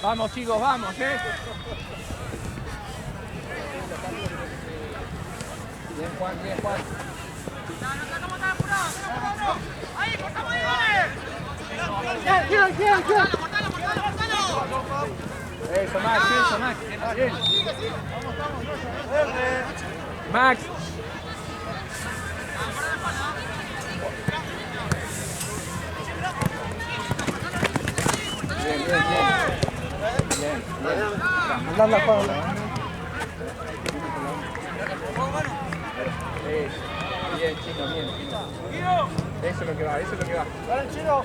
Vamos, chicos, vamos, Bien, Juan, bien, Juan. ¡Ahí, cortamos ahí, vale! ¡Quiero! Eso, Max. Bien. Max. Bien. Mandala, Juan. Bien, Chino, bien. Eso es lo que va. ¡Dale, Chino!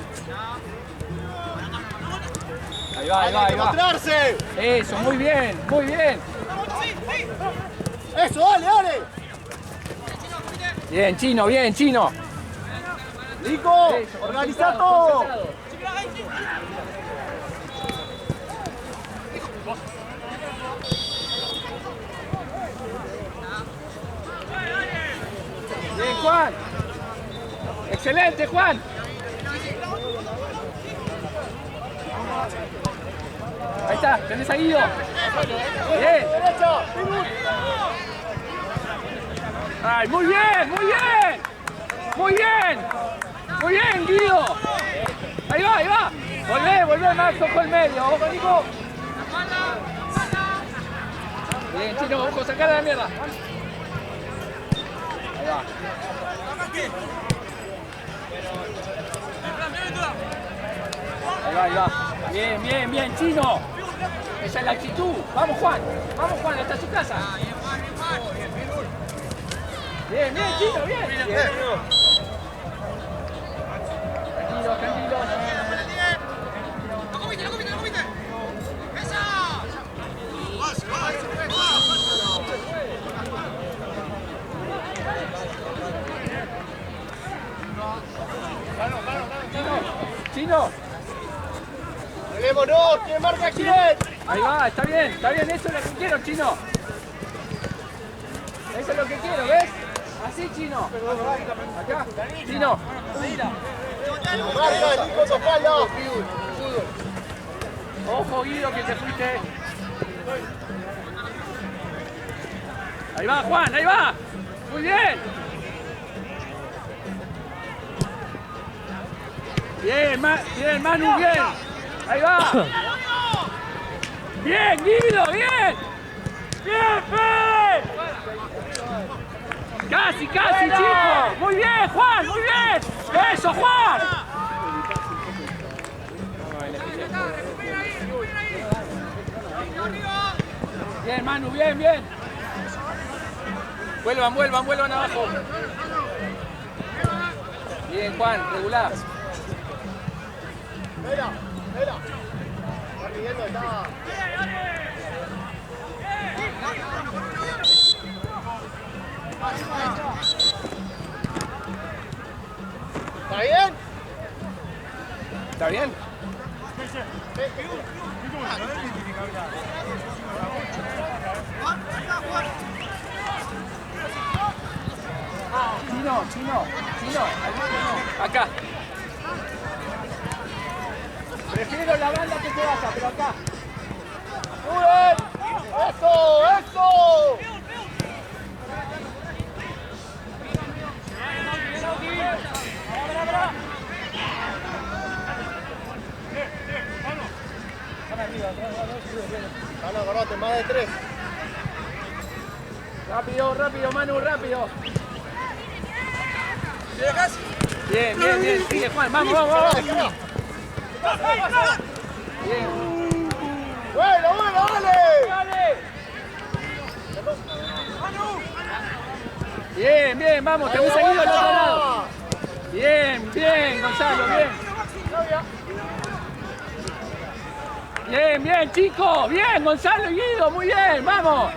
Ahí va. Eso, muy bien. ¡Eso, dale! Bien, Chino. ¡Nico! ¡Organiza todo! Bien, Juan. Excelente, Juan. Ahí está, tenés a Guido. Bien. Ay, muy bien. Muy bien, Guido. Ahí va. Volvé, Max, ojo el medio. Ojo, Nico. Bien, Chino, ojo, sacala la mierda. Ahí va. Bien, Chino. Esa es la actitud. Vamos, Juan, hasta su casa. Bien, Chino, bien. Tranquilo. ¡No comiste! ¡Esa! Chino. ¡Llevémonos! ¿Quién marca quién? Ahí va, está bien, eso es lo que quiero, Chino. Eso es lo que quiero, ¿ves? Así, Chino. Acá, Chino. Marca, Nico, tocalo. Ojo, Guido, que te fuiste. Ahí va, Juan, ahí va. Muy bien. Bien, Manu, bien. Ahí va. Bien, Guido, bien. Bien, Fede. Casi, chico. Muy bien, Juan, muy bien. Eso, Juan. Bien, Manu, bien. Vuelvan abajo. Bien, Juan, regular. Mira. Está pidiendo, está. ¿Está bien? ¿Está bien? Chino. Acá. Prefiero la banda que te vaya, pero acá. ¡Bien! ¡Eso! Dale, acordate, más de 3. Rápido, Manu, rápido. Bien. Sigue, Juan, vamos. Bien. Bueno, dale. Bien, vamos, tenés seguido al otro lado. Bien, Gonzalo, bien. Bien, chicos, bien, Gonzalo y Guido, muy bien, vamos.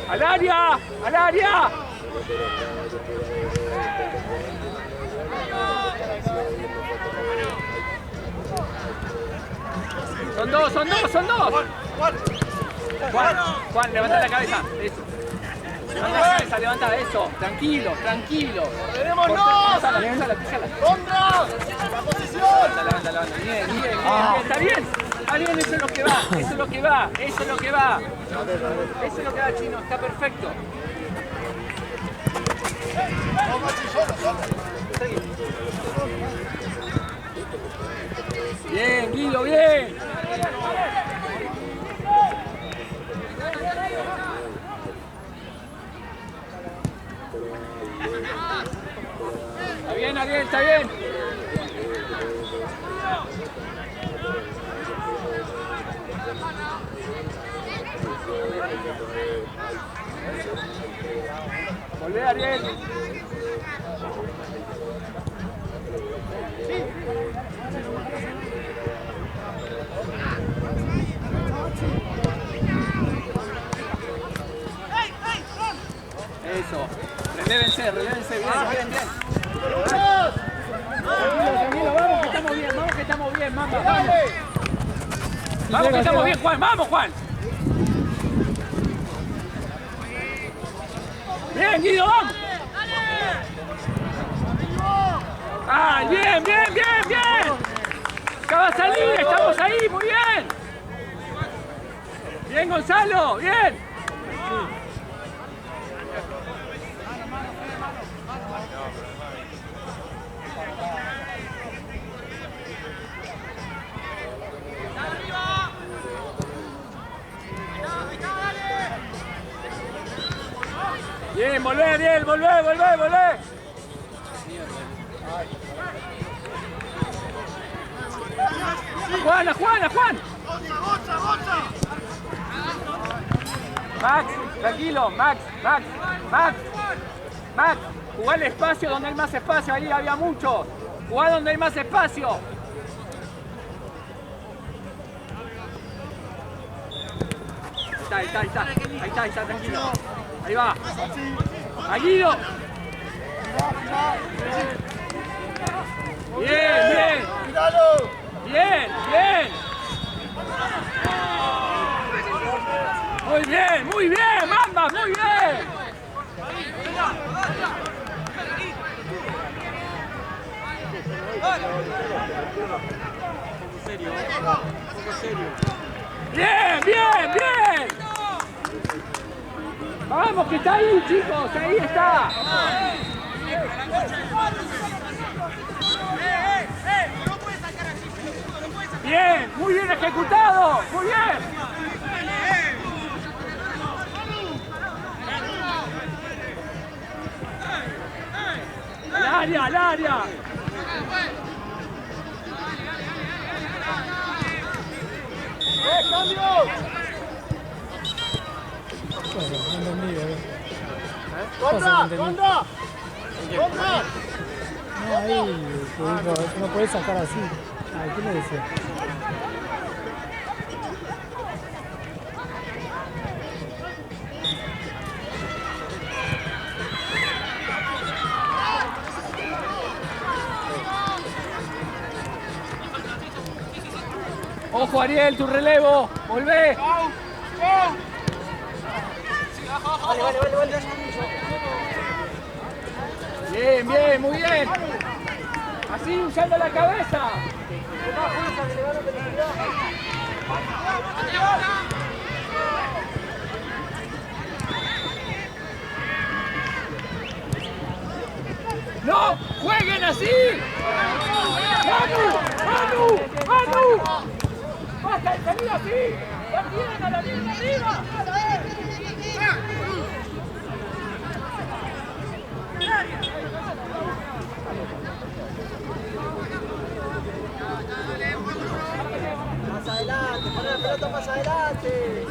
¡Al área! Son dos, son dos, son dos. Juan, levanta la cabeza. Eso. Levanta la cabeza, levanta eso. Tranquilo, tranquilo. ¡Tenemos! Písala. ¡Contra! ¡La posición! Levanta. Bien. Está bien, eso es lo que va. Eso es lo que va, Chino. Está perfecto. Bien, Guido, bien. Ariel, está bien. Volvé, Ariel. Eso. Relévense, bien. Tranquilo, vamos que estamos bien, Mamba, vamos. Vamos que estamos bien, Juan, vamos, Juan. Bien, Guido, vamos. Ah, bien. Ya va a salir, estamos ahí, muy bien. Bien, Gonzalo, bien. Bien, volvé, Ariel, volvé. A Juan. Max, tranquilo, Max. Jugá el espacio donde hay más espacio, ahí había muchos. Jugá donde hay más espacio. Ahí está, tranquilo. Ahí va. Aguido. Bien. Bien. Muy bien, Mamba, muy bien. Bien. Vamos, que está ahí, chicos, ahí está. Bien, muy bien ejecutado, muy bien. Al área. ¡Cambio! ¡Contra! No, ahí, no puedes sacar así. Ay, ¿qué le decía? Ojo, Ariel, tu relevo. Volvé. Bien, muy bien. Así, usando la cabeza. ¡No! ¡Jueguen así! ¡Manu! ¡Basta de salir así! ¡Ya tienen a la línea arriba! Más adelante, poner la pelota más adelante.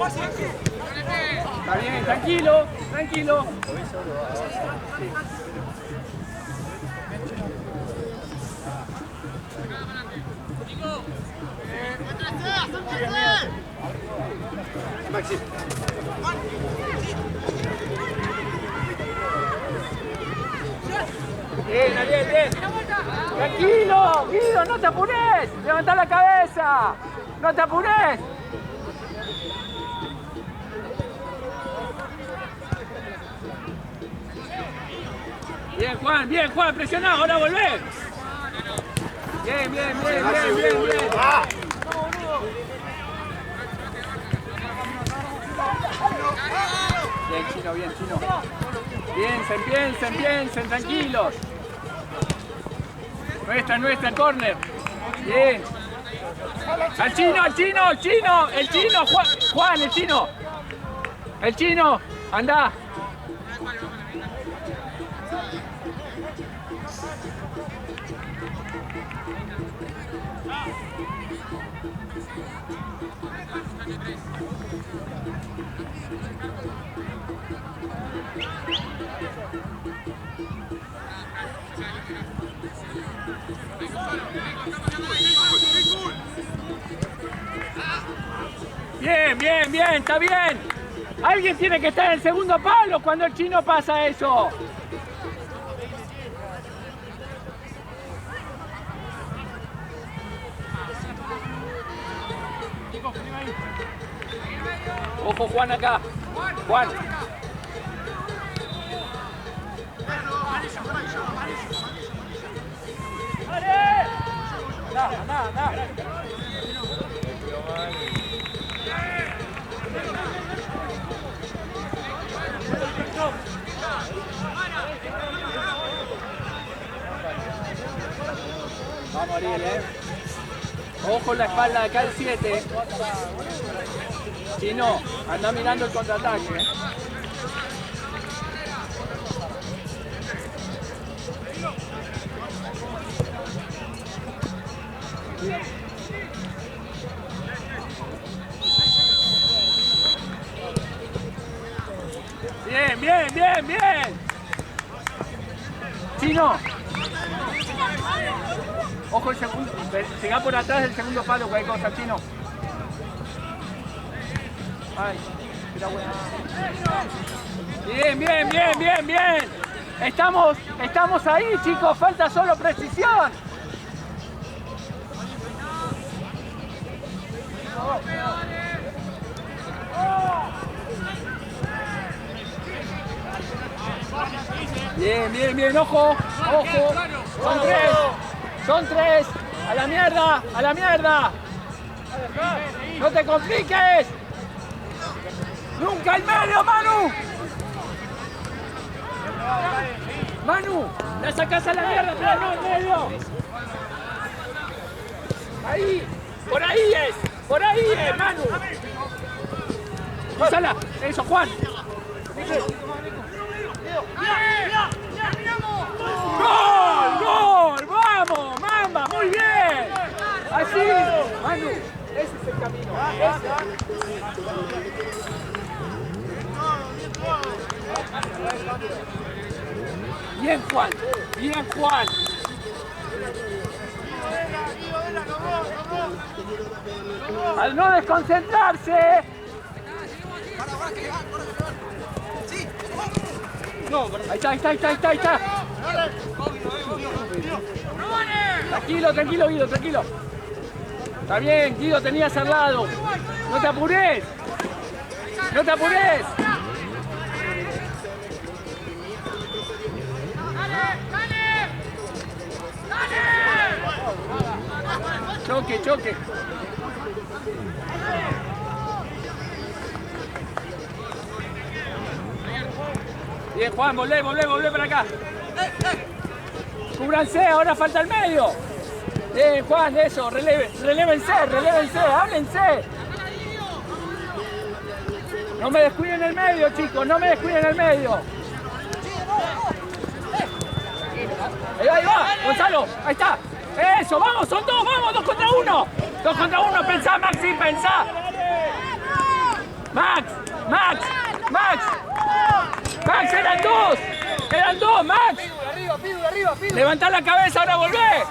Está bien, tranquilo, tranquilo. Maxi. Bien, Ariel, bien. Tranquilo, Guido, no te apures. Levantá la cabeza. No te apures. Bien, Juan, presionado, ahora volver. Bien. Bien, Chino. Piensen, tranquilos. Nuestra, el córner. Bien. Al chino, Juan, el chino, anda. Bien, está bien. Alguien tiene que estar en el segundo palo cuando el chino pasa eso. Ojo, Juan acá. Juan. Anda. Vamos, Ariel, Ojo la espalda de acá el 7. Chino, anda mirando el contraataque. Bien. Chino. Ojo el segundo. Llega por atrás del segundo palo, cualquier cosa, Chino. Ay, mira, buena. Bien. Estamos ahí, chicos. Falta solo precisión. Bien, ojo. Son tres. A la mierda. No te compliques. Nunca al medio, Manu, la sacás a la mierda, pero no al medio. Ahí, por ahí es, Manu. Usala, eso, Juan. ¡Gol! ¡Vamos, Mamba! ¡Muy bien! Así, Manu, ese es el camino. Bien, Juan. Al no desconcentrarse. Ahí está. Tranquilo, Guido, tranquilo. Está bien, Guido, tenías al lado. No te apures. Choque. Bien, Juan, volvé para acá. Cúbranse, ahora falta el medio. Bien, Juan, eso, relévense, háblense. No me descuiden el medio, chicos, Ahí va, Gonzalo, ahí está. Eso, vamos, son dos, vamos, 2 contra 1. 2 contra 1, pensá, Maxi, pensá. Max, Max, Max. Max, eran dos. Eran dos, Max. Levantá la cabeza, ahora volvé.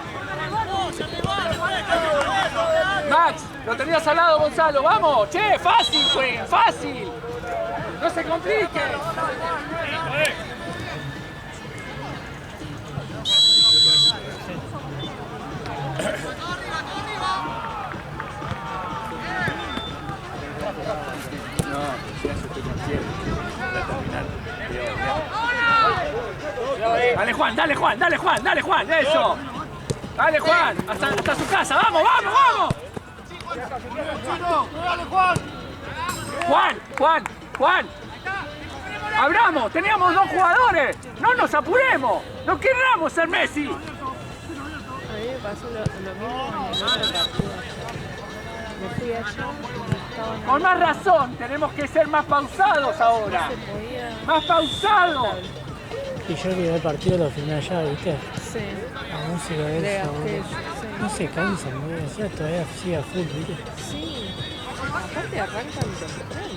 Max, lo tenías al lado, Gonzalo. Vamos, che, fácil, jueguen, fácil. No se complique. Dale Juan, dale Juan, dale Juan, dale Juan, eso. Dale Juan, hasta su casa, vamos, vamos, vamos. Juan. Abramos, teníamos dos jugadores. No nos apuremos, no querramos ser Messi. A mí me pasó lo mismo en el otro partido. Me fui allá y estaban... Con más razón, tenemos que ser más pausados ahora. No se podía... Más pausados. Y yo que el partido lo filmé allá, ¿viste? Sí. La música De esa, aquello, boludo. sí. No se cansan, boludo. O sea, todavía sigue a full, ¿viste? Sí. Aparte arrancan temprano.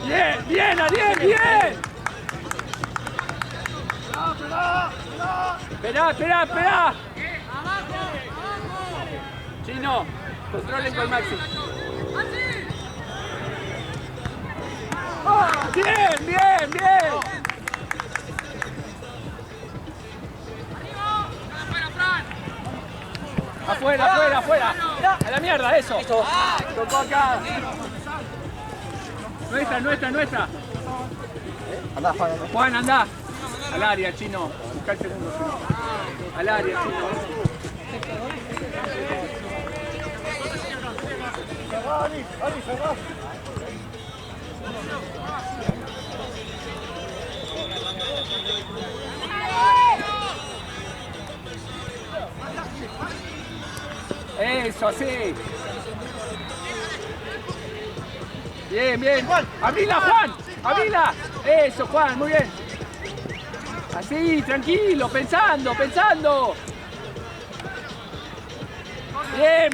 Bien, bien, Ariel, bien. Esperá. Chino, controlen con Maxi. Bien. Afuera. A la mierda, eso. Tocó acá. Nuestra. Andá, Juan. Juan, andá. Al área, Chino. Buscá el segundo. Chino. Al área, Chino. Eso, así. Bien. Abrila, Juan. Abrila. Eso, Juan, muy bien. Así, tranquilo, pensando. Bien.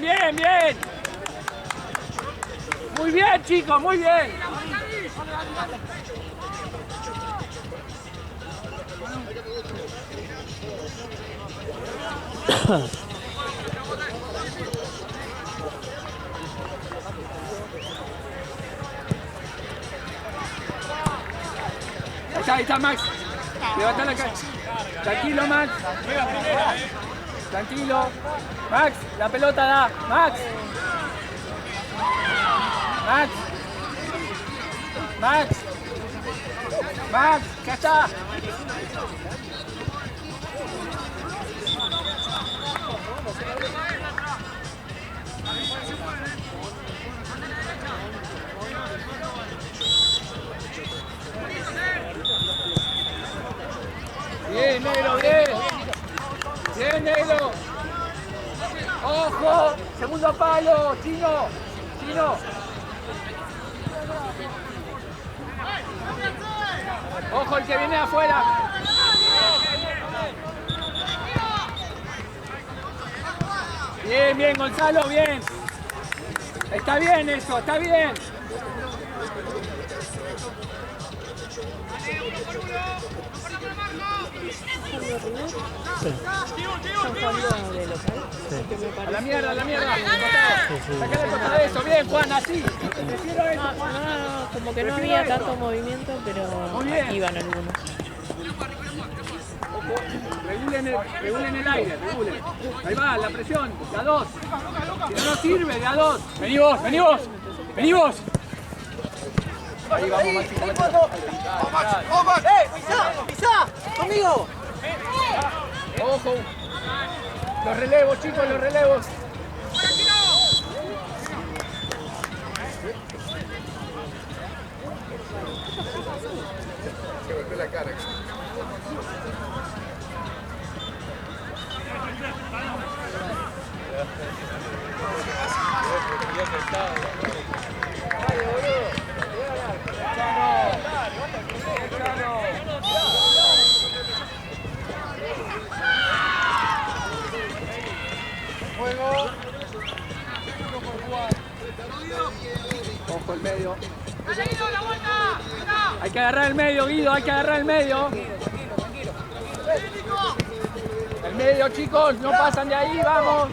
Muy bien, chicos, muy bien. Ahí está Max. Levanta la cara. Tranquilo, Max. Tranquilo. Max, la pelota da. Max, ya está. Bien, negro, bien, negro. Ojo, segundo palo, Chino. Ojo el que viene afuera. Bien, Gonzalo, bien. Está bien eso, está bien. ¿Están jugando de local? Que me A parece... la mierda. Sacale el costado de eso, bien, Juan, así. Prefiero eso, Juan. No, como que no había tanto movimiento, pero Muy bien. iban algunos. Regulen el aire, regulen. Ahí va, la presión, de a dos. Si no nos sirve, de a dos. Vení vos. Ahí vamos, Maxi. ¡Pisá! ¡Conmigo! Ojo. Los relevos, chicos, los relevos. Se golpeó la cara. Juego. Ojo el medio. ¡Dale, Guido, la vuelta! ¡Venga! Hay que agarrar el medio, Guido, hay que agarrar el medio. El medio, chicos, no pasan de ahí, vamos.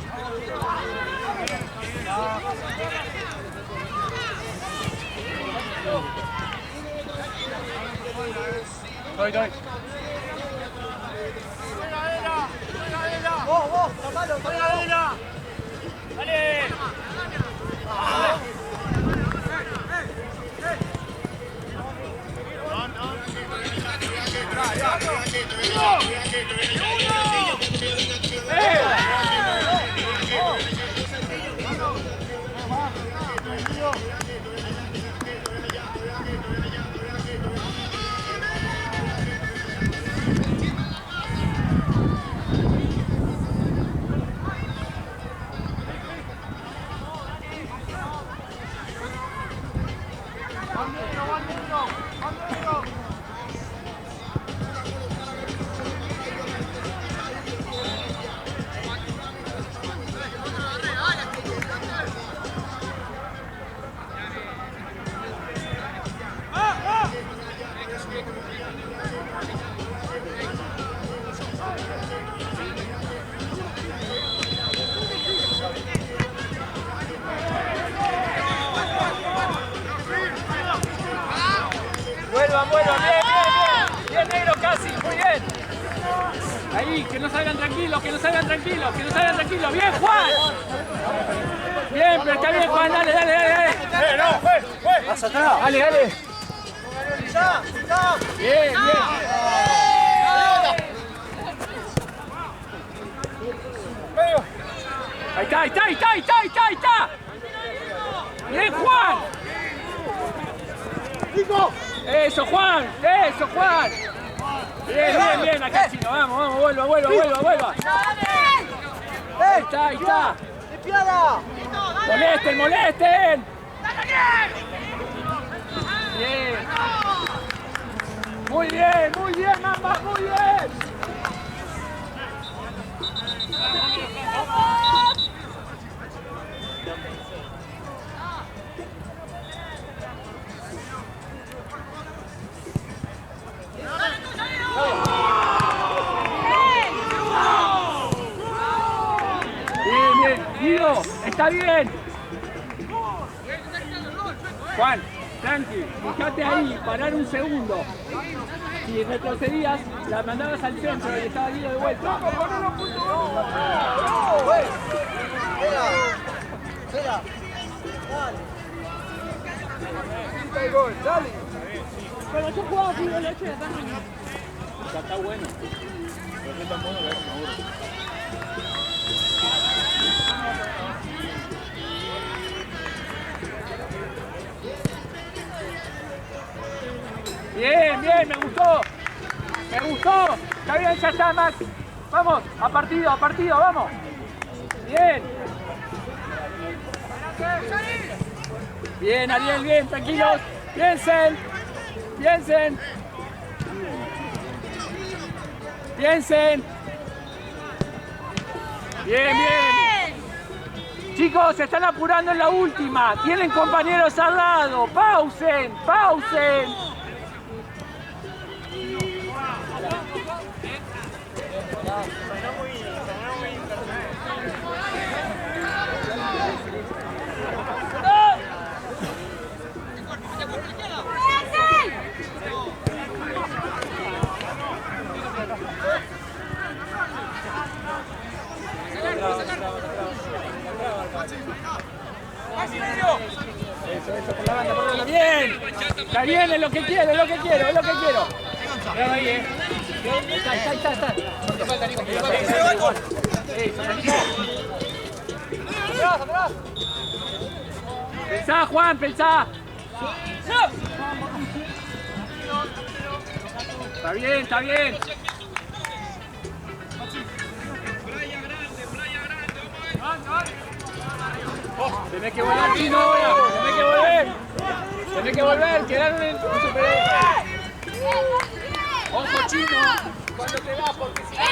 Doy. Vos, tapalo, tapalo. ¡Dale! Vuelvan, bien, negro casi, muy bien. Ahí, que no salgan tranquilos, bien, Juan. Bien, pero está bien, Juan, dale. Pasa atrás. Dale. Bien. Ahí está. Bien, Juan. Eso, Juan. Bien, acá chino, vamos, vuelva. Ahí está. ¡Limpiada! Molesten. Bien. Muy bien, Mamba, muy bien. Bien, Guido, está bien. Juan, tranqui, fíjate ahí, parar un segundo. Si retrocedías, la mandabas al centro y estaba Guido de vuelta. Espera. Dale. Pero yo jugaba fútbol 8 de acá. Está bueno. Pero es tan bueno que a veces me aburre. Bien, me gustó. Está bien, ya está, Max. Vamos, a partido, vamos. Bien. Bien, Ariel, bien, tranquilos. Piensen. Bien. Chicos, se están apurando en la última. Tienen compañeros al lado. Pausen. Eso, por la banda. Bien. Está bien, es lo que quiero. Cuidado ahí, Está. Atrás. Pensá, Juan, pensá. Está bien. Tenés que volar, Chino, tenés que volver, quedaron en super. Ojo, Chino, cuando te vas, porque si no.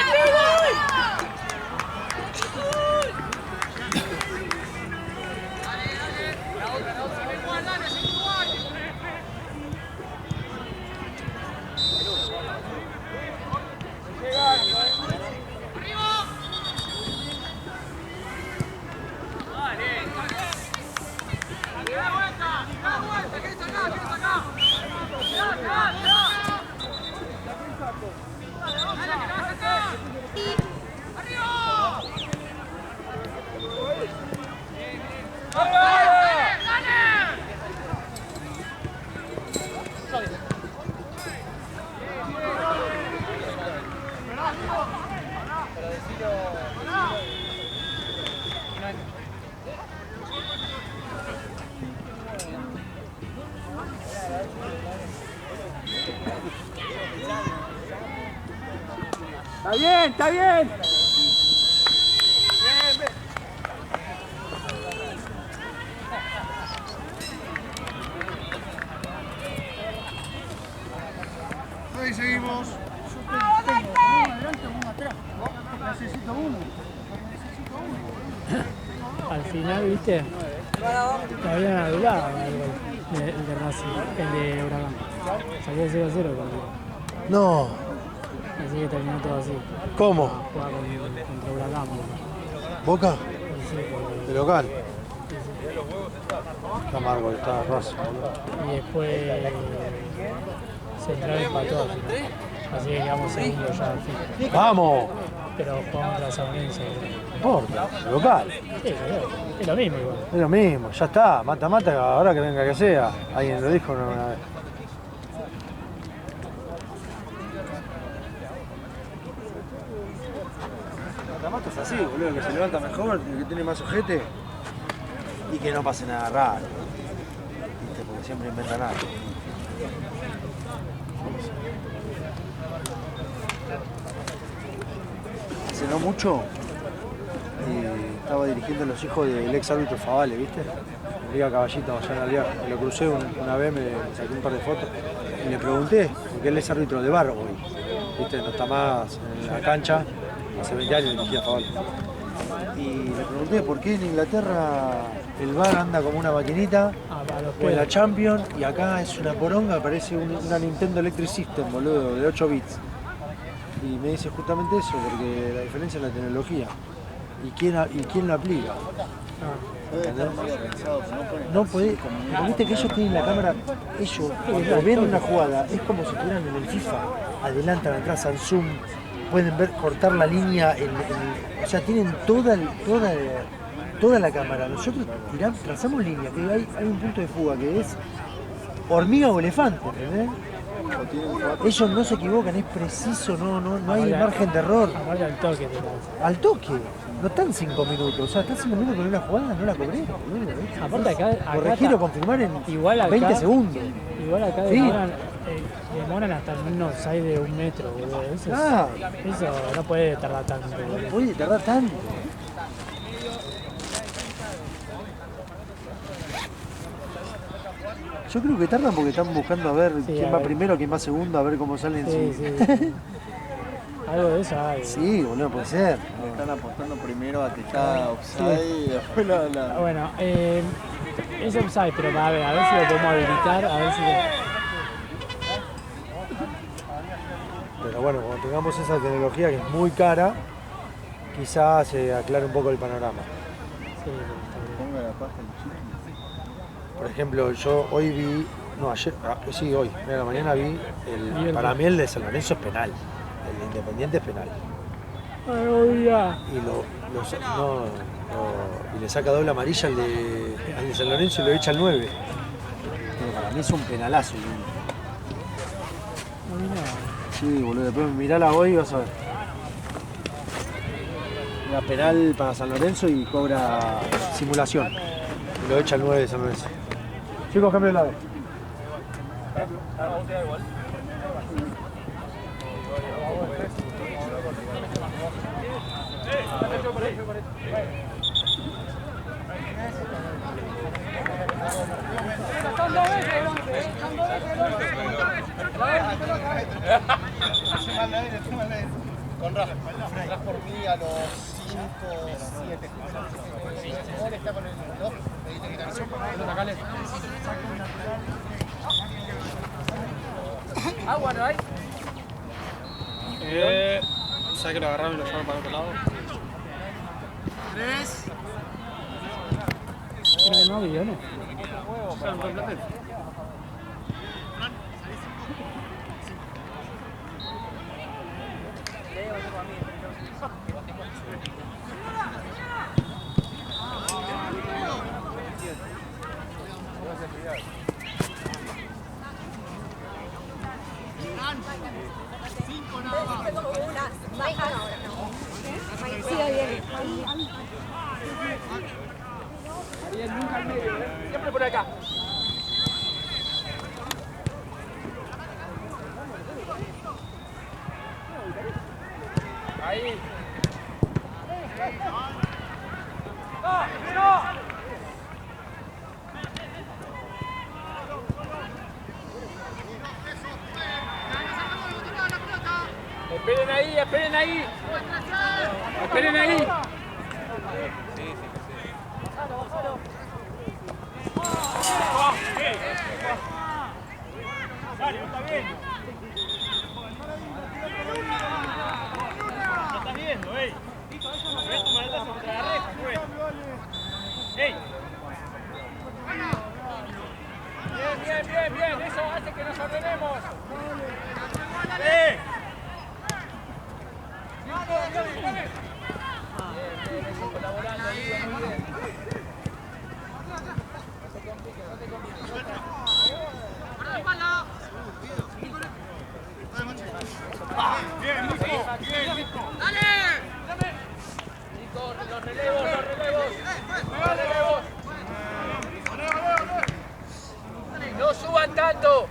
Está bien, está bien. Ahí seguimos. Al final, ¿viste? Te habían anulado el gol el de Racing, el de Huracán. Salió 0-0 el partido. No. Así que terminó todo así. ¿Cómo? Jugaba contra Huracán. ¿Boca? Sí, porque- ¿De local? Está amargo, está Racing. y después Central empató al final. Así que quedamos segundos ya al fin. ¡Vamos! Pero jugamos contra San Lorenzo. No importa, local. Sí, es lo mismo igual. Es lo mismo, ya está. Mata, mata, ahora que venga que sea. Alguien lo dijo una vez. Mata es así, boludo, que se levanta mejor, que tiene más ojete y que no pase nada raro. ¿Viste? Porque siempre inventan algo. Hace no mucho estaba dirigiendo a los hijos del ex árbitro Favale, ¿viste? En Liga Caballito, allá en Aliar. Lo crucé una vez, me saqué un par de fotos y le pregunté, porque él es árbitro de bar hoy, ¿viste? No está más en la cancha, hace 20 años dirigía a Favale. Y le pregunté por qué en Inglaterra el bar anda como una maquinita, A los o en la pedos. Champions, y acá es una poronga, parece una Nintendo Electric System, boludo, de 8 bits. Y me dice justamente eso, porque la diferencia es la tecnología. ¿Y quién la aplica? ¿Entendés? No puede, pero viste que ellos tienen la cámara, ellos cuando ven una jugada, es como si estuvieran en el FIFA, adelantan, atrás, al zoom, pueden ver, cortar la línea, o sea, tienen toda la cámara. Nosotros trazamos línea, que hay un punto de fuga que es hormiga o elefante, ¿entendés? Ellos no se equivocan, es preciso, no hay margen de error. Aparte al toque te lo Al toque, no están 5 minutos, o sea, están 5 minutos con una jugada, no la cobré. Aparte acá Corregir o confirmar en igual acá, 20 segundos. Igual acá Sí. demoran hasta un offside de 1 metro, boludo. Ah. Eso no puede tardar tanto, boludo. Puede tardar tanto. Yo creo que tardan porque están buscando a ver quién a va ver. primero, quién va segundo, a ver cómo salen Sí, sus... sí. Algo de eso hay. Sí, boludo, puede ser. Están apostando primero a que está offside y después la... Bueno, es offside, pero a ver si lo podemos habilitar, a ver si... Pero bueno, cuando tengamos esa tecnología que es muy cara, quizás se aclare un poco el panorama. Sí, Ponga la paja el chico. Por ejemplo, yo hoy vi, no ayer, sí hoy, a la mañana vi, Y para mí el de San Lorenzo es penal, el de Independiente es penal. Ay, oiga. Y le saca doble amarilla al de San Lorenzo y lo echa al 9. Pero para mí es un penalazo. No vi nada. Sí, boludo, después mirala hoy y vas a ver. Una penal para San Lorenzo y cobra simulación. Y lo echa al 9 de San Lorenzo. Chicos, cambio de lado. Con Rafa. Rafa por mí a los 5, 7. Ahora está con el 2. Me dice que canción por Agua, ¿no hay? ¿Sabes que lo agarraron y lo llevaron para otro lado? 3. Pero no, guiones. Bien, nunca al medio, ¿eh? Siempre por acá. Esperen ahí, esperen ahí. Esperen ahí. Bien, eso hace que nos ordenemos. Colaborando, muy bien. Los relevos. No suban tanto.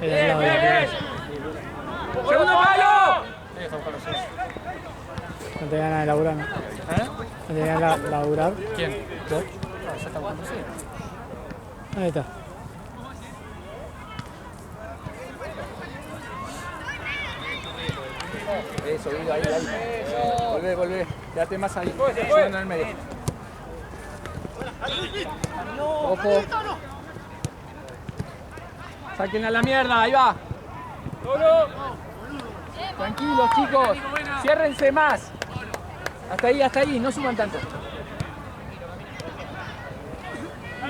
Bien. ¡Segundo palo! No te ganas de laburar, ¿no? ¿No te ganas de laburar? ¿Quién? ¿Vos? Ya está jugando, sí. Ahí está. Eso, Guido, ahí. Volvé. Quédate más ahí. Jugando en el medio. Ojo. Saquen a la mierda, ahí va. Tranquilos, chicos. Ciérrense más. Hasta ahí, no suban tanto.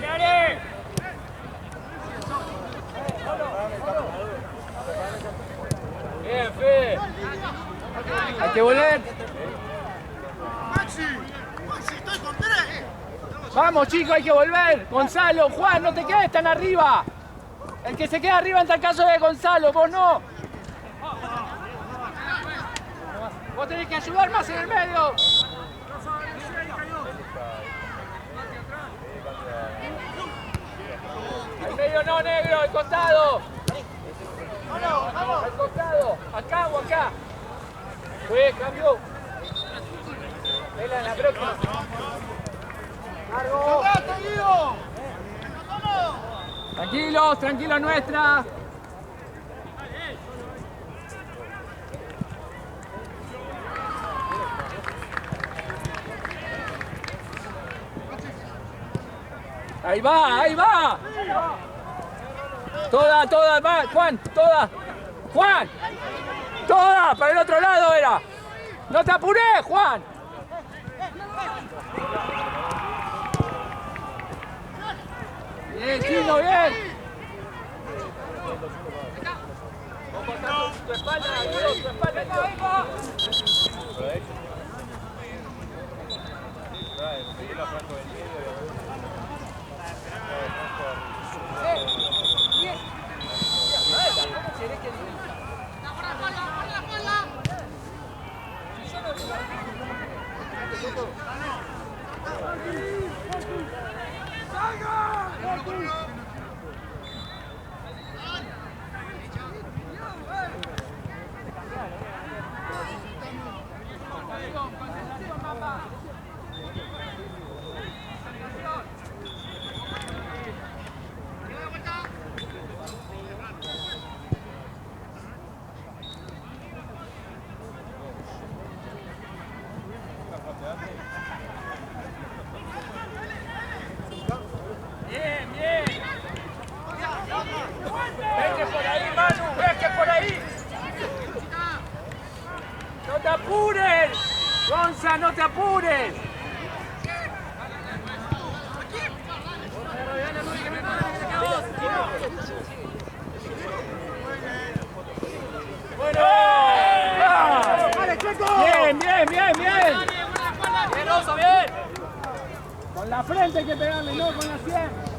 ¡Dale! Bien, Fe. Hay que volver. Maxi, estoy con 3. Vamos, chicos, hay que volver. Gonzalo, Juan, no te quedes tan arriba. El que se queda arriba en tal caso es Gonzalo, vos no. Vos tenés que ayudar más en el medio. Al medio no, negro, al costado. Al costado, acá o acá. Pues, cambio. Vela en la próxima. Largo. Tranquilos, nuestra. Ahí va. Toda, va, Juan, toda. Juan, toda, para el otro lado era. No te apuré, Juan. Bien, Chino, bien. Tu espalda, tu espalda. Venga. ¡No te apures! ¡Gonza, no te apures! ¡Bueno! ¡Bien! ¡Bien, Rosa, bien! Con la frente hay que pegarle, no con la sien.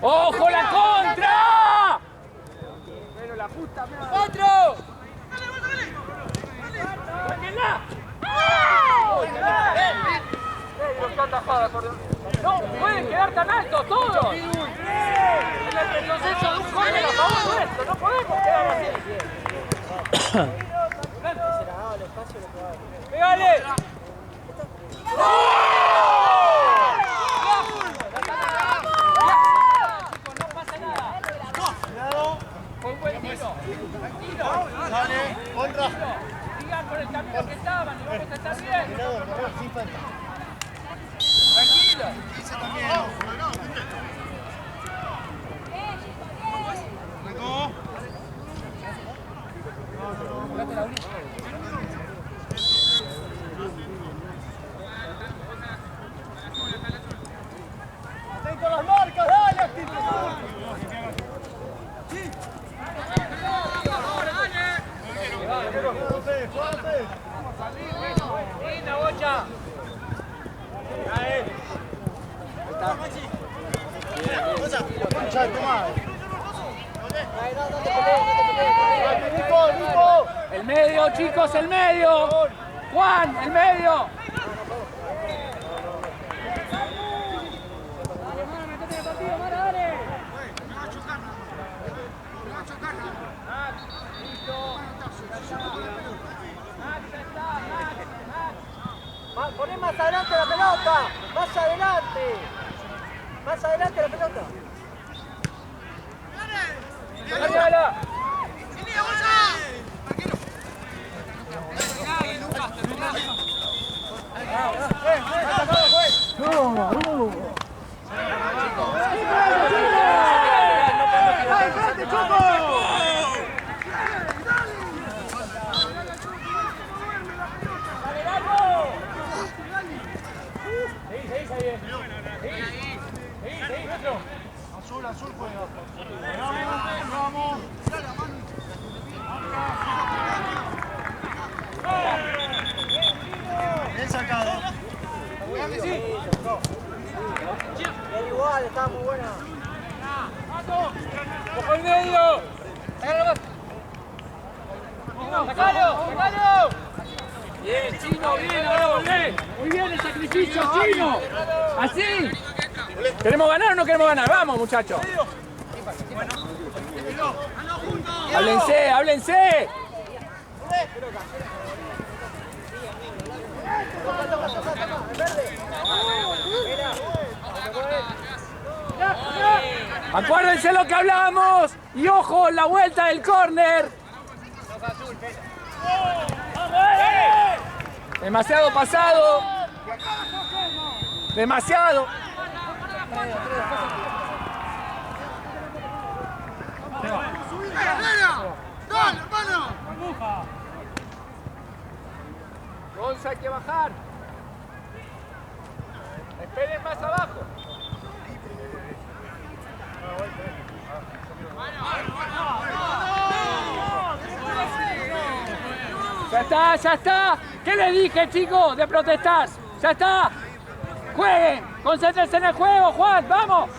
¡Ojo la contra! Pero la puta mierda. ¡Otro! ¡Sáquenla! No pueden quedar tan altos todos. En el proceso de un córner a favor nuestro, no podemos quedar así. ¡Pégale! No pasa nada. Fue un buen tiro. Tranquilo. Dale, contra. Sigan por el camino que estaban y vamos a estar bien. Sin falta. Tranquilo. Atento a las marcas, dale, actitud. Linda, Bocha. El medio, chicos, el medio. Juan, el medio. Poné más adelante la pelota, más adelante. Más adelante la pelota. ¡Cállala! Azul juega. Vamos. Bien sacado. Era igual, estaba muy buena. ¡Ojo el medio! ¡Sacalo! ¡Sacalo! Bien, Chino, bien, ahora volvé. Muy bien el sacrificio, Chino. Así. ¿Queremos ganar o no queremos ganar? Vamos, muchachos. Háblense, háblense. Acuérdense lo que hablamos. Y ojo, la vuelta del córner. Demasiado pasado. Demasiado. ¡Dale, hermano! Gonza, hay que bajar. Esperen más abajo. Ya está, ya está. ¿Qué le dije, chicos, de protestar? Ya está. Jueguen, concéntrense en el juego, Juan, vamos.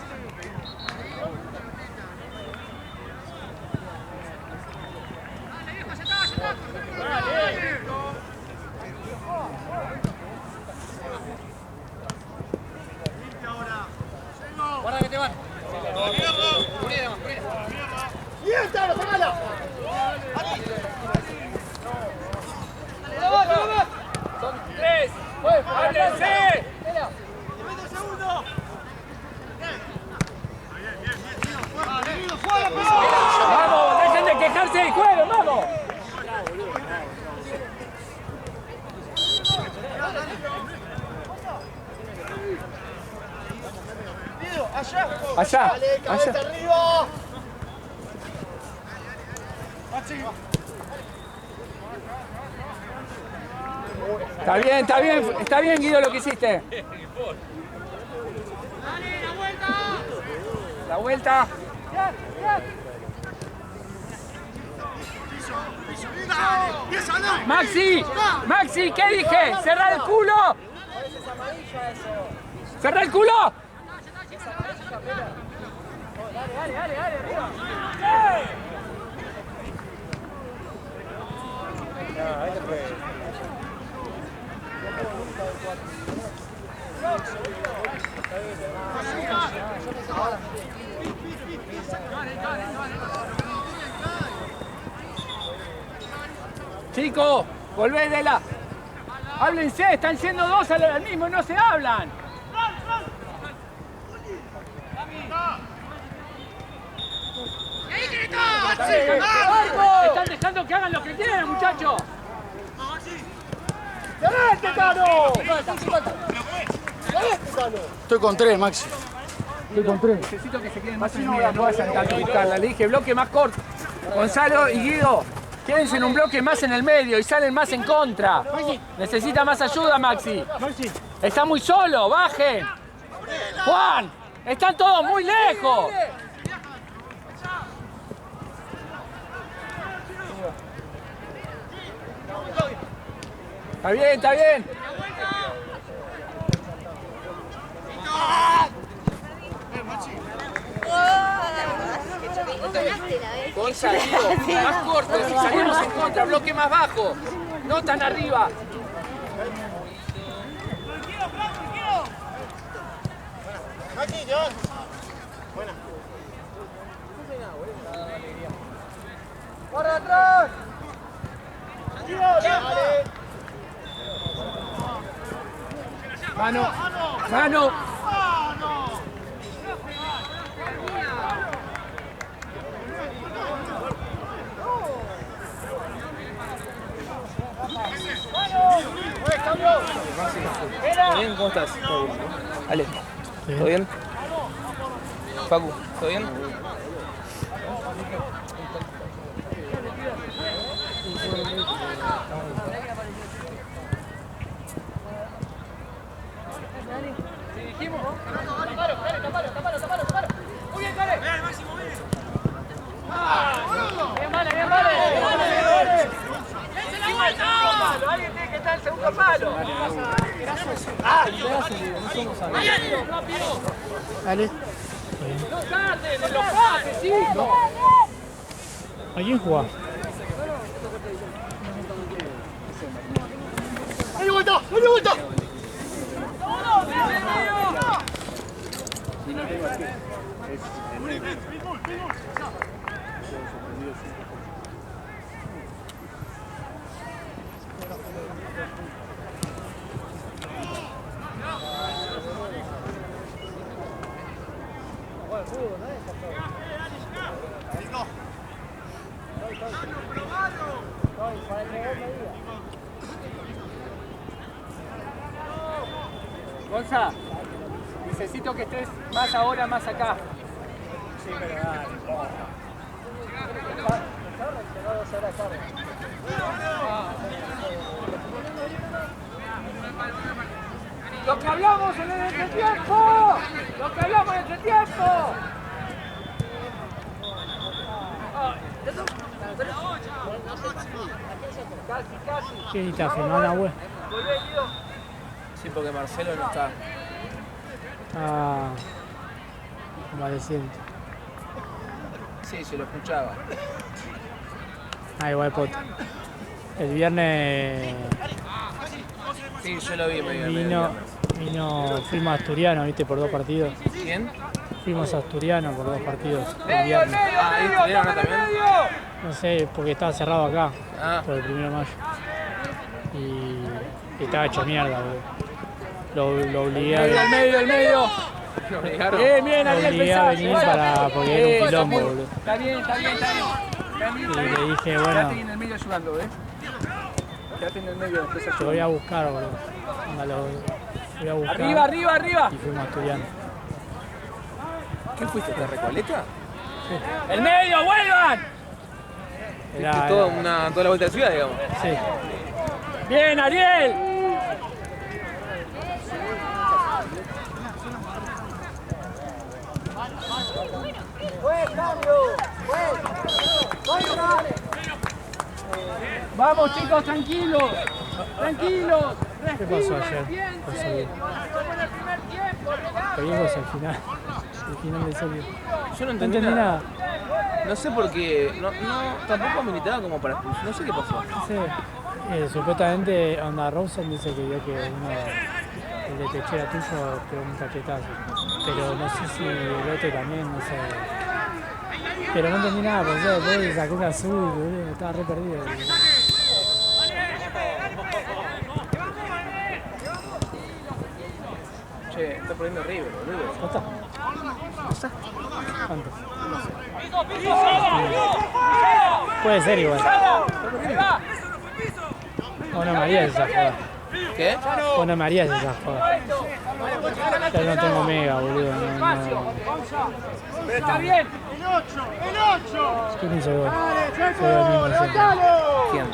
Guarda que te van. ¡Bien, Taro, sacala! Son tres. ¡Háblense! ¡Vamos! ¡Dejen de quejarse del juego! ¡Vamos! Allá. Allá. Dale, cabeza Allá. arriba. Está bien, Guido, lo que hiciste. La vuelta. Maxi, ¿qué dije? ¡Cerra el culo! ¡Cerra el culo! Dale, arriba. Chicos, volvé de la... Háblense, están siendo dos al mismo, no se hablan. Están dejando que hagan lo que quieren, muchachos. Estoy con 3, Maxi. Necesito que se queden más en el medio, no vayan tanto a buscarla. Le dije bloque más corto. Gonzalo y Guido, quédense en un bloque más en el medio y salen más en contra. Necesita más ayuda, Maxi. Está muy solo, bajen. Juan, están todos muy lejos. Está bien, está bien. Gonzalo, más corto, si salimos en contra, bloque más bajo. No tan arriba. Maxi, ya. Buena. ¡Para atrás! Mano, mano. ¿Todo bien? ¿Cómo estás? ¿Todo bien? Ale, ¿todo bien? Facu, ¿todo bien? Dirigimos. Tapalo. Muy bien, Care. Bien, Máximo, bien. Bien, vale. Alguien tiene que estar en el segundo palo. Dale. No tarden, en los pases, sí. ¿A quién jugás? ¡Dale vuelta! Gonza, necesito que estés más ahora, más acá. Sí, pero dale. Lo que hablamos en el entretiempo. Casi. ¿Qué necesitas? ¿Firmar la web? Volvé, Guido. Sí, porque Marcelo no está. Ah, convaleciente. Sí, se lo escuchaba. Ah, igual Pot. El viernes Sí, yo lo vi medio. fuimos a Asturiano, viste, por 2 partidos. ¿Quién? Fuimos a Asturiano por 2 partidos. El Medio, viernes. Ah, ¿estuvieron acá también? No sé, porque estaba cerrado acá, Ah. por el 1 de mayo. Y estaba hecho mierda, boludo. Lo obligué a El medio. Lo obligaron. Bien, lo Ariel, obligué a venir porque era un quilombo, boludo. Está bien. Y le dije, Quédate bueno, ahí en el medio ayudando, Quédate en el medio, después te voy a buscar, boludo. Onda, lo voy a buscar. Arriba. Y fuimos a Asturiano. ¿Qué fuiste? ¿De Recoleta? ¡El medio, vuelvan! Era, Toda la vuelta de ciudad, digamos. sí. Bien, Ariel. Vamos, chicos, tranquilos. ¿Qué pasó ayer? Perdimos al final. El final de serie. Yo no No entendí entendí nada. nada. No sé por qué. Tampoco militaba como para expulsión. No sé qué pasó. Sí. Supuestamente Onda Rosen dice que vio que uno de Techera tuyo pegó un cachetazo. Pero no sé si el otro también, no sé. Pero no entendí nada, porque yo después sacó un azul, boludo, estaba re perdido. Boludo. Che, está poniendo River, boludo. ¿Cuánto? ¿Cuánto? Puede ser igual. O no María es esa joda. ¿Qué? O no María es esa joda. Yo no tengo mega, boludo. No. Pero está bien. ¿Quién hizo el gol? Fue el mismo siempre. ¿Quién?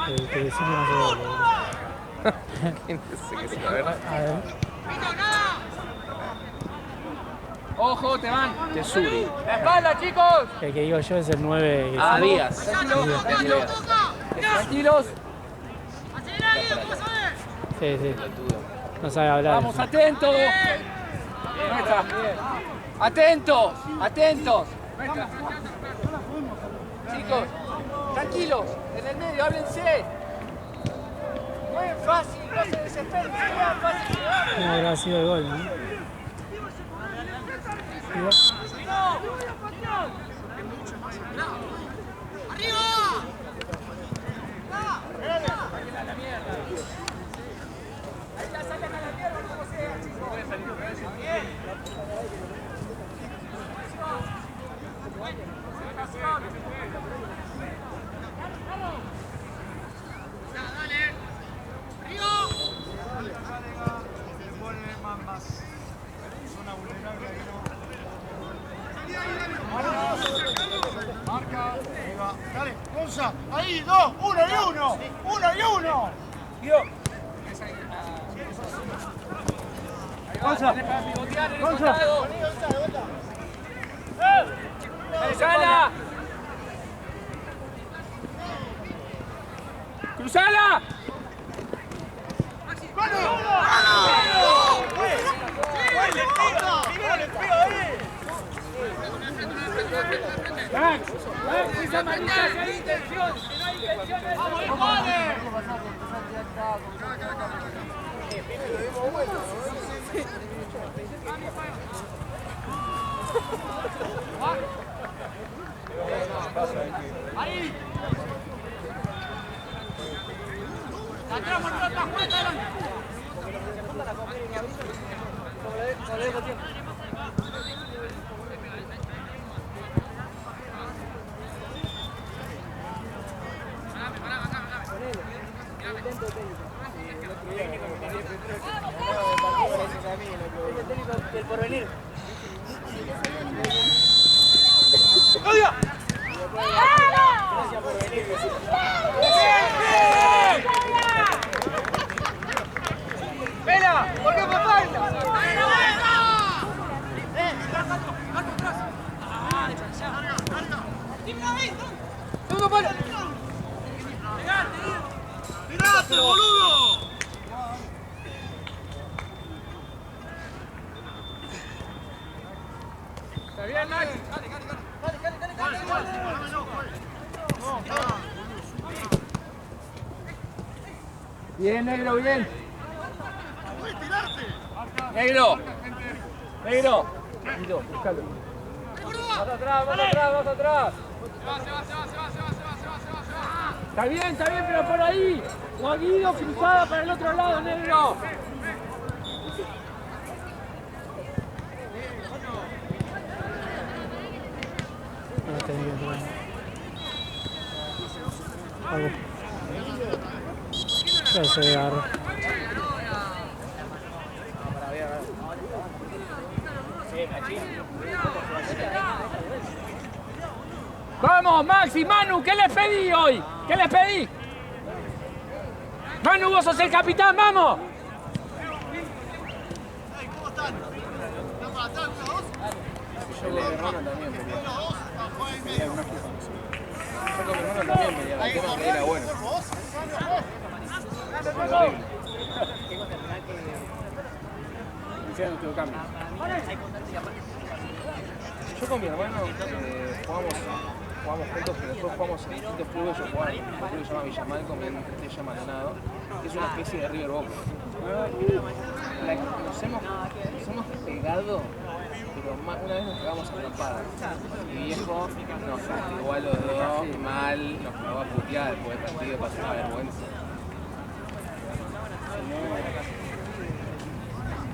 El que decimos no hace gol, boludo. ¿Quién es ese que se la verdad? A ver. Ojo, te van. Tesuri. La espalda, chicos. El que digo yo es el 9. Ah, Díaz. Tranquilos, tranquilos. Tranquilos. Sí, sí. No sabe hablar. Vamos, atentos. Nuestra. Atentos, atentos. Nuestra. Chicos, tranquilos. En el medio, háblense. No es fácil, no se desesperen. No es fácil. ¿Cómo habrá sido el gol, no? Igual. Dale, Gonza, ahí, 2, 1 y 1. 1 y 1. Gonza. Gonza. Cruzala. Cruzala. Max, esa manita, que hay intención, que no hay intención. ¡Vamos, ahí! ¡Atrás, atrás, adelante! El porvenir. ¡Oiga! Gracias por venir. ¡Vela! ¿Por qué me falta? ¡Segundo palo! ¡Tirate, boludo! ¿Está bien, Max? Bien, negro, bien. Negro. Negro. Guido, buscalo. Vas atrás, vas atrás, vas atrás. Está bien, pero por ahí. O a Guido cruzada para el otro lado, negro. No tenía que entrar. Algo. Ya se agarró. Vamos, Maxi, Manu, ¿qué les pedí hoy? ¿Qué les pedí? Manu, vos sos el capitán, vamos. ¿Cómo están? ¿Están para atrás los dos? Yo le hermano también pedía. Los dos, juega en medio. Yo con mi hermano también pedía. El tema que era bueno. ¿Vos? Fue horrible. Yo con mi hermano jugamos jugamos juntos, pero después jugamos en distintos clubes. Yo jugaba en un club que se llama Villa Malcolm, en Estrella Maldonado, que es una especie de River Boca. Nos hemos pegado, pero una vez nos pegamos a trompadas. Mi viejo nos castigó a los dos mal, nos pegó a putear después del partido, pasó una vergüenza.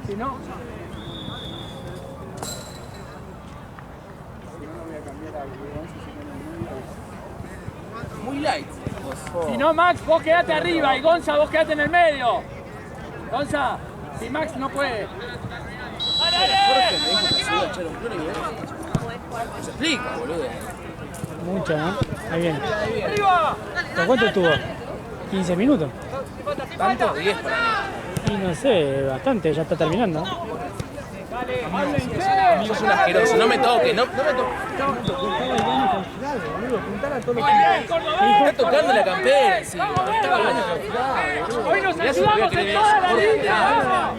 Si no, Muy light. si no, Max, vos quedate arriba y Gonza, vos quedate en el medio. Gonza, si Max no puede. Jorge me dijo que se iba a echar un cloro y no se explica, boludo. Mucho, ¿no? Ahí viene. ¡Arriba! ¿Pero cuánto tuvo? ¿15 minutos? ¿Tanto? 10 para mí. Y no sé, bastante, ya está terminando. Sos un asqueroso, no me toques, no me toques. Está tocando la campera encima. Estaba hablando con Hoy nos ayudamos en toda la línea.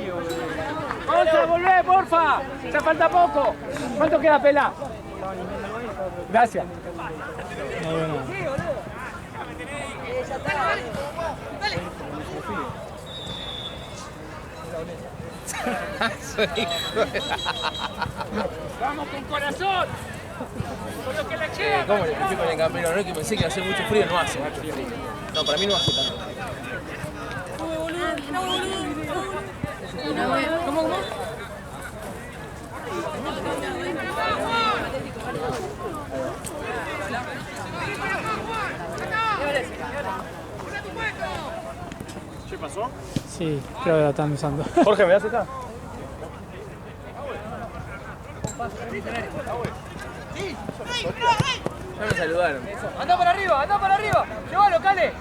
Gonza, volvé, porfa. Ya falta poco. ¿Cuánto queda, Pela? Gracias. No veo nada. Vamos con corazón. Con lo que le queda. ¿Cómo le fui con el campero? No es que pensé que iba a hacer mucho frío, no hace mucho frío. No, para mí no hace tanto frío. ¿Cómo? ¿Qué pasó? Sí, creo que lo están usando. Jorge, ¿me das esta? Ya me saludaron. Anda para arriba. Llévalo, Cale.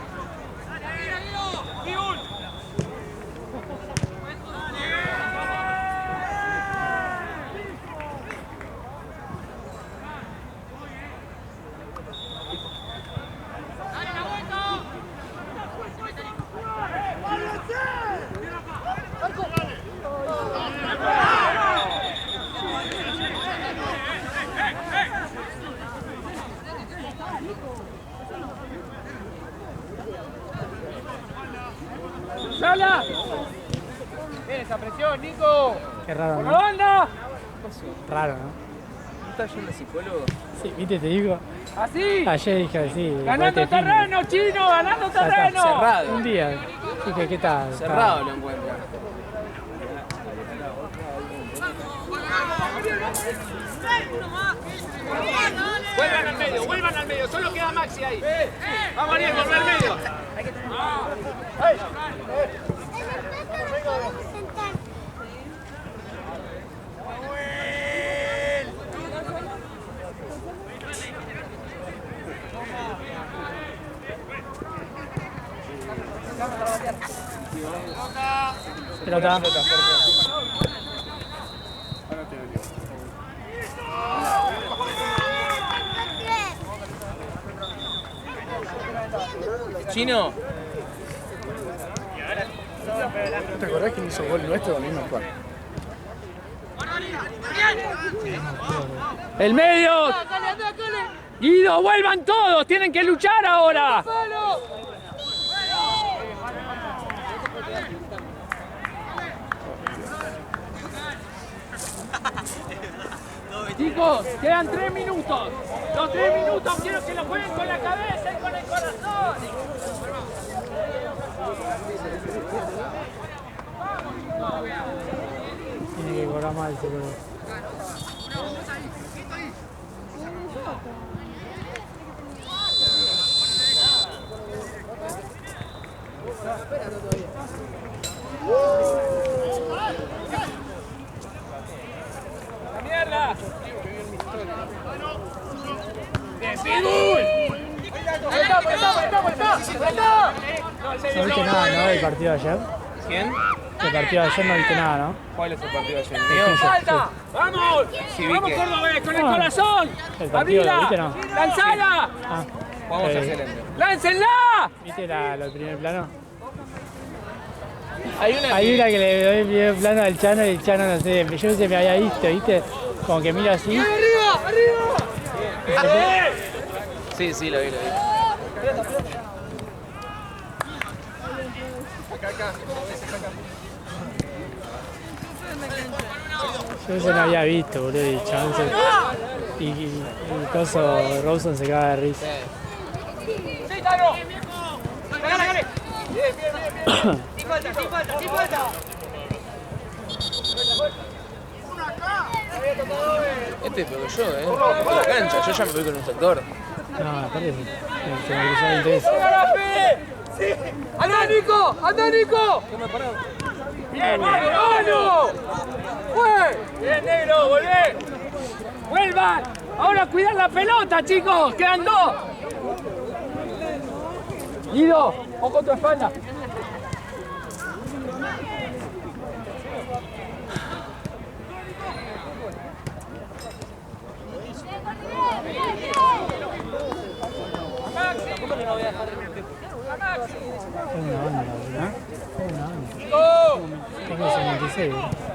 ¡Sala! Ven esa presión, Nico. Qué raro, ¡Por la ¿no? banda! Raro, ¿no? ¿No está yendo el psicólogo? Sí, viste, te digo. ¡Así! Ayer dije sí. ¡Ganando después te filmo. terreno, Chino! ¡Ganando Ya está, terreno! cerrado. Un día. Dije, ¿qué tal? Cerrado lo encuentran. Vuelvan al medio, solo queda Maxi ahí. Vamos, Ariel, volver al medio. Pelota. Chino. ¿No te acordás quién hizo gol nuestro domingo actual? ¡El medio! ¡Guido, vuelvan todos! ¡Tienen que luchar ahora! Chicos, quedan 3 minutos. Los 3 minutos quiero que lo jueguen con la cabeza y con el corazón. Tiene que cobrar mal, seguro. ¡La mierda! ¡Bien, Pitbull! ¡Ahí está! No viste nada, ¿no? Del partido de ayer. ¿Quién? Del partido de ayer no viste nada, ¿no? ¿Cuál es el partido de ayer? ¿Mío? ¡Falta! ¡Vamos! Sí, vi ¡Vamos, que- Cordobés, con el Ah. corazón! El partido, ¡Abrila! ¿viste, no? ¡Lanzala! Ah, Vamos a hacer ¡Láncenla! ¿viste lo del primer plano? Hay una Hay una que le doy el primer plano al Chano y el Chano, no sé, yo no sé, me había visto, ¿viste? Como que mira así. Sí, sí, lo vi. Yo ya no había visto, boludo, y chabón y el coso Rawson se caga de risa. ¡Sí, Tano! ¡Gane! Bien. ¡Sin falta! Este peor que yo, por la cancha, yo ya me voy con un sector. No, me parece. El que me cruzaba el interés. ¡Anda, Nico! ¡Bien, Nico! ¡Bien, negro! ¡Volvé! ¡Vuelvan! ¡Ahora cuidar la pelota, chicos! ¡Quedan 2! Guido, ojo con tu espalda. Es una banda, boludo. Es una banda. Tengo 56, boludo.